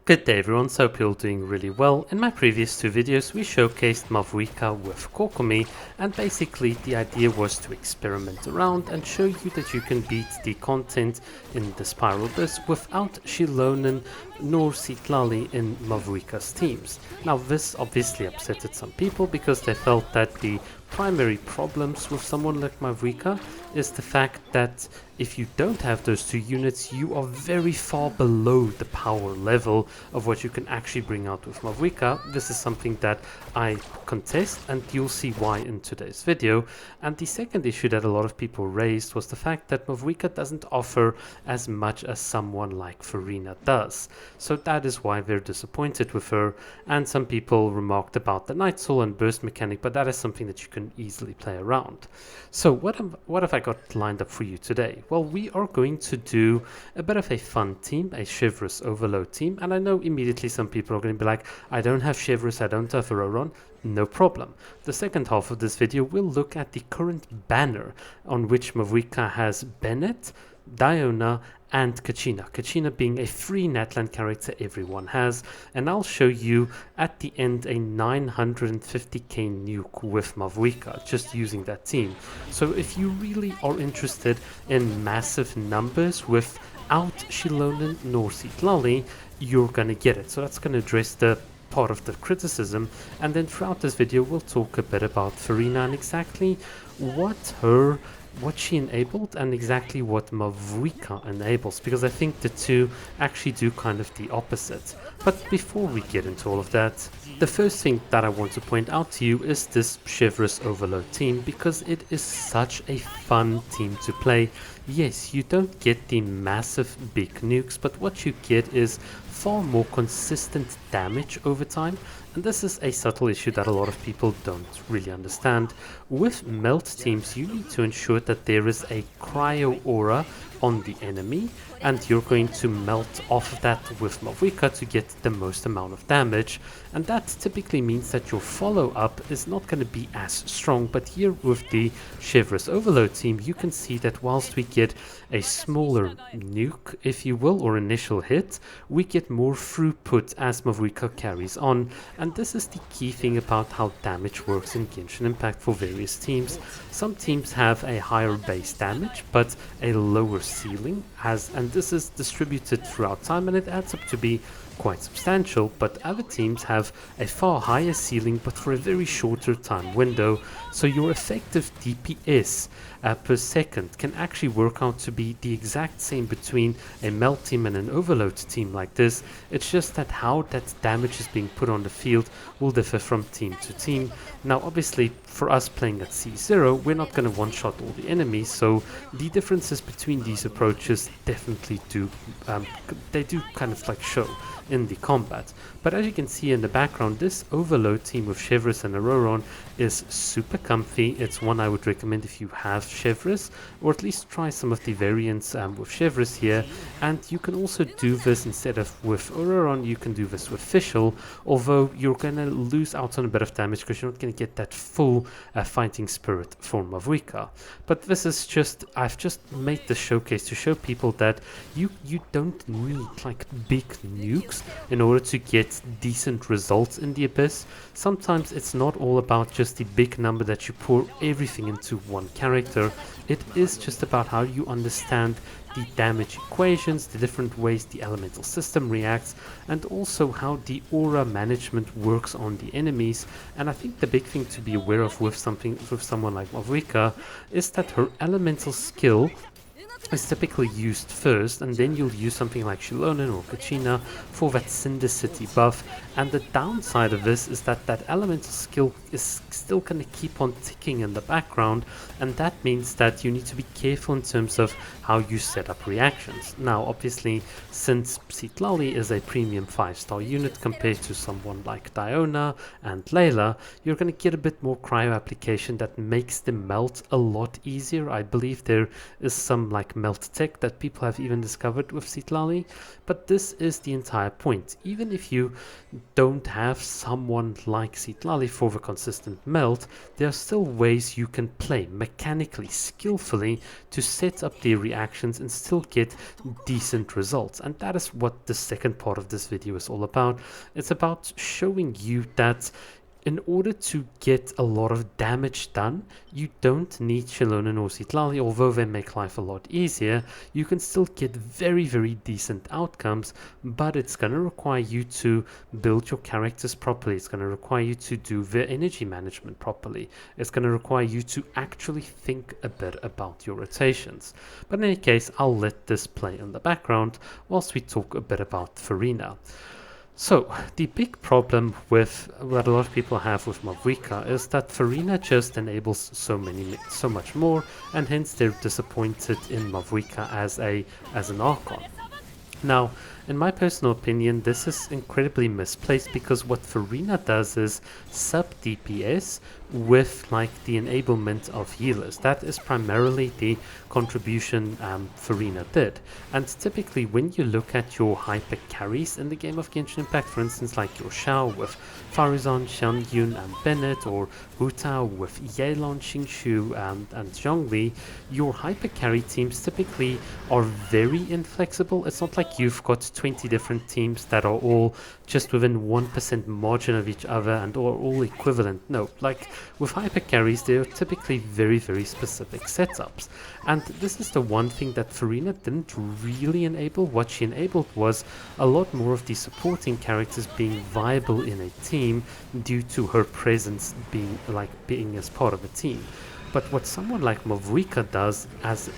Good day everyone, so hope you're all doing really well. In my previous two videos we showcased Mavuika with Kokomi, and basically the idea was to experiment around and show you that you can beat the content in the Spiral Abyss without Shilonen nor Sitlali in Mavuika's teams. Now this obviously upsetted some people because they felt that the primary problems with someone like Mavuika is the fact that if you don't have those two units, you are very far below the power level of what you can actually bring out with Mavuika. This is something that I contest, and you'll see why in today's video. And the second issue that a lot of people raised was the fact that Mavuika doesn't offer as much as someone like Furina does. So that is why they're disappointed with her, and some people remarked about the Night Soul and burst mechanic, but that is something that you can easily play around. So what have I got lined up for you today? Well, we are going to do a bit of a fun team, a Chivalrous Overload team, and I know immediately some people are going to be like, I don't have Chivalrous, I don't have Auroron. No problem. The second half of this video will look at the current banner on which Mavuika has Bennett, Diona and Kachina. Kachina being a free Natlan character everyone has, and I'll show you at the end a 950k nuke with Mavuika just using that team. So if you really are interested in massive numbers without Shilonen nor Sitlali, you're gonna get it. So that's gonna address the part of the criticism, and then throughout this video we'll talk a bit about Furina and exactly what she enabled and exactly what Mavuika enables, because I think the two actually do kind of the opposite. But before we get into all of that, the first thing that I want to point out to you is this Chivalrous Overload team, because it is such a fun team to play. Yes, you don't get the massive big nukes, but what you get is far more consistent damage over time, and this is a subtle issue that a lot of people don't really understand. With melt teams, you need to ensure that there is a cryo aura on the enemy, and you're going to melt off of that with Mavuika to get the most amount of damage, and that typically means that your follow-up is not going to be as strong. But here with the Chivalrous Overload team, you can see that whilst we get a smaller nuke, if you will, or initial hit, we get more throughput as Mavuika carries on, and this is the key thing about how damage works in Genshin Impact for various teams. Some teams have a higher base damage but a lower ceiling, and this is distributed throughout time, and it adds up to be quite substantial, but other teams have a far higher ceiling but for a very shorter time window, so your effective DPS per second can actually work out to be the exact same between a melt team and an overload team like this. It's just that how that damage is being put on the field will differ from team to team. Now obviously for us playing at C0, we're not going to one-shot all the enemies, so the differences between these approaches definitely do kind of like show in the combat. But as you can see in the background, this overload team with Chivalrous and Auroron is super comfy. It's one I would recommend if you have Chivalrous, or at least try some of the variants with Chivalrous here. And you can also do this instead of with Auroron, you can do this with Fischl, although you're going to lose out on a bit of damage because you're not going to get that full fighting spirit for Mavuika. But this is just, I've just made the showcase to show people that you don't need like big nukes in order to get decent results in the Abyss. Sometimes it's not all about just the big number that you pour everything into one character. It is just about how you understand the damage equations, the different ways the elemental system reacts, and also how the aura management works on the enemies. And I think the big thing to be aware of with someone like Mavuika is that her elemental skill is typically used first, and then you'll use something like Shilonen or Kachina for that Cinder City buff. And the downside of this is that that elemental skill is still going to keep on ticking in the background, and that means that you need to be careful in terms of how you set up reactions. Now obviously, since Sitlali is a premium 5-star unit compared to someone like Diona and Layla, you're going to get a bit more cryo application that makes the melt a lot easier. I believe there is some like melt tech that people have even discovered with Citlali, but this is the entire point. Even if you don't have someone like Citlali for the consistent melt, there are still ways you can play mechanically, skillfully to set up the reactions and still get decent results. And that is what the second part of this video is all about. It's about showing you that in order to get a lot of damage done, you don't need Shilonen or Citlali, although they make life a lot easier. You can still get very, very decent outcomes, but it's going to require you to build your characters properly. It's going to require you to do their energy management properly. It's going to require you to actually think a bit about your rotations. But in any case, I'll let this play in the background whilst we talk a bit about Furina. So, the big problem with what a lot of people have with Mavuika is that Furina just enables so much more, and hence they're disappointed in Mavuika as an Archon. Now, in my personal opinion, this is incredibly misplaced because what Furina does is sub DPS with like the enablement of healers. That is primarily the contribution Furina did. And typically when you look at your hyper carries in the game of Genshin Impact, for instance like your Shao with Farazan, Xianyun and Bennett, or Wu Tao with Yelan, Xingshu and Zhongli, your hyper carry teams typically are very inflexible. It's not like you've got 20 different teams that are all just within 1% margin of each other and are all equivalent. No, like with hyper carries, they are typically very, very specific setups. And this is the one thing that Furina didn't really enable. What she enabled was a lot more of the supporting characters being viable in a team due to her presence being as part of a team. But what someone like Mavuika does as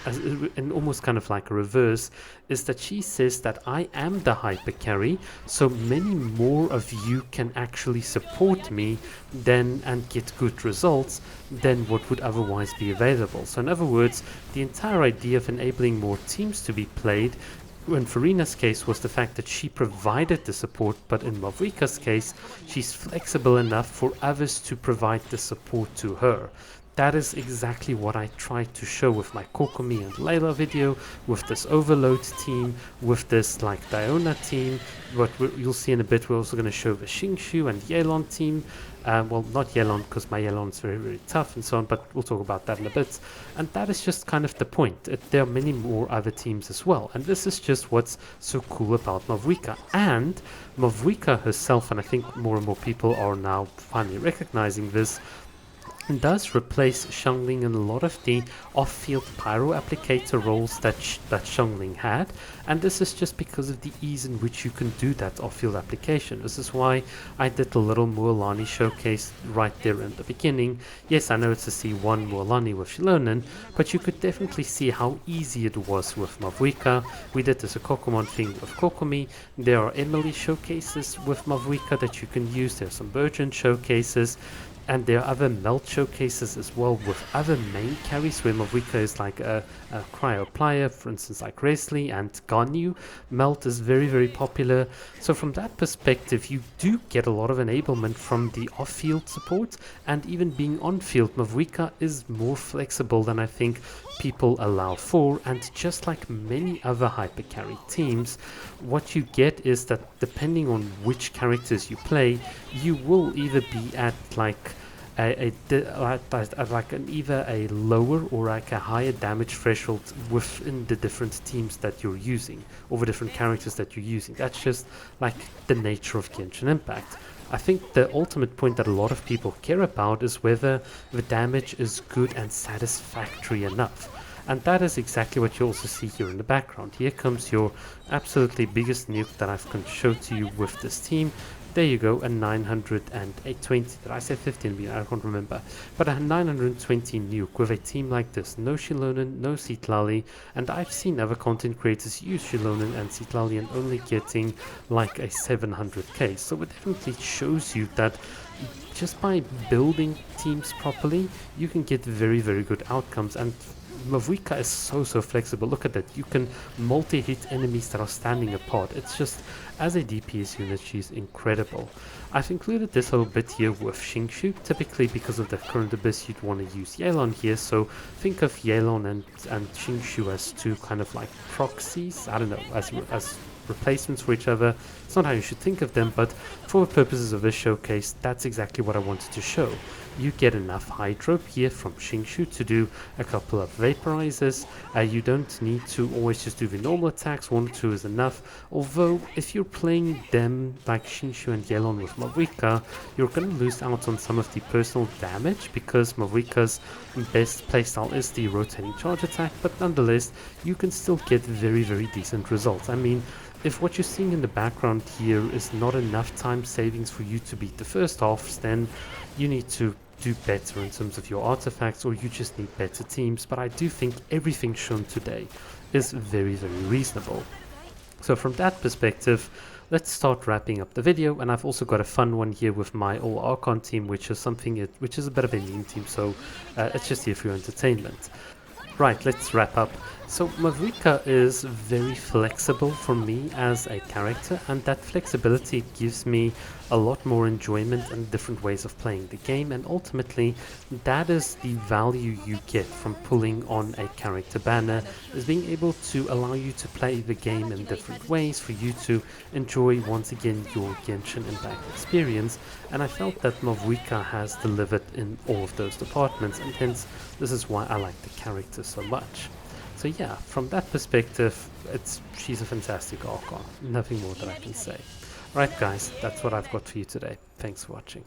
in almost kind of like a reverse, is that she says that I am the hyper carry, so many more of you can actually support me and get good results than what would otherwise be available. So in other words, the entire idea of enabling more teams to be played in Furina's case was the fact that she provided the support, but in Mavuika's case, she's flexible enough for others to provide the support to her. That is exactly what I tried to show with my Kokomi and Layla video, with this Overload team, with this like Diona team. What you'll see in a bit, we're also going to show the Xingshu and Yelan team. Well, not Yelan, because my Yelan's very, very tough and so on, but we'll talk about that in a bit. And that is just kind of the point. There are many more other teams as well. And this is just what's so cool about Mavuika. And Mavuika herself, and I think more and more people are now finally recognizing this, does replace Xiangling in a lot of the off-field pyro applicator roles that Xiangling had, and this is just because of the ease in which you can do that off-field application. This is why I did the little Mualani showcase right there in the beginning. Yes, I know it's a C1 Mualani with Shilonen, but you could definitely see how easy it was with Mavuika. We did this a Kokomon thing with Kokomi. There are Emily showcases with Mavuika that you can use. There are some Virgin showcases. And there are other melt showcases as well with other main carries where Mavuika is like a cryo player, for instance like Resley and Ganyu. Melt is very, very popular. So from that perspective, you do get a lot of enablement from the off-field support, and even being on-field, Mavuika is more flexible than I think people allow for. And just like many other hyper carry teams, what you get is that depending on which characters you play, you will either be at like either a lower or like a higher damage threshold within the different teams that you're using, or the different characters that you're using. That's just like the nature of Genshin Impact. I think the ultimate point that a lot of people care about is whether the damage is good and satisfactory enough. And that is exactly what you also see here in the background. Here comes your absolutely biggest nuke that I can show to you with this team. There you go, a 920, did I say 15? I can't remember. But a 920 nuke with a team like this. No Shilonen, no Citlali, and I've seen other content creators use Shilonen and Citlali and only getting like a 700k. So it definitely shows you that just by building teams properly, you can get very, very good outcomes. And Mavuika is so flexible. Look at that. You can multi-hit enemies that are standing apart. It's just, as a DPS unit, she's incredible. I've included this whole bit here with Xingshu. Typically, because of the current abyss, you'd want to use Yelan here. So think of Yelan and Xingshu as two kind of like proxies. I don't know, as replacements for each other. It's not how you should think of them, but for the purposes of this showcase, that's exactly what I wanted to show. You get enough Hydrope here from Xingshu to do a couple of vaporizers. You don't need to always just do the normal attacks, 1 or 2 is enough. Although, if you're playing them like Xingshu and Yelan with Mavuika, you're going to lose out on some of the personal damage because Mavuika's best playstyle is the rotating charge attack, but nonetheless, you can still get very decent results. I mean, if what you're seeing in the background here is not enough time savings for you to beat the first halves, then you need to do better in terms of your artifacts, or you just need better teams. But I do think everything shown today is very reasonable. So from that perspective, let's start wrapping up the video. And I've also got a fun one here with my all Archon team, which is which is a bit of a meme team, so it's just here for your entertainment. Right, let's wrap up. So Mavuika is very flexible for me as a character, and that flexibility gives me a lot more enjoyment and different ways of playing the game, and ultimately that is the value you get from pulling on a character banner, is being able to allow you to play the game in different ways, for you to enjoy once again your Genshin Impact experience. And I felt that Mavuika has delivered in all of those departments, and hence this is why I like the character so much. So yeah, from that perspective, she's a fantastic Archon. Nothing more that I can say. Right guys, that's what I've got for you today. Thanks for watching.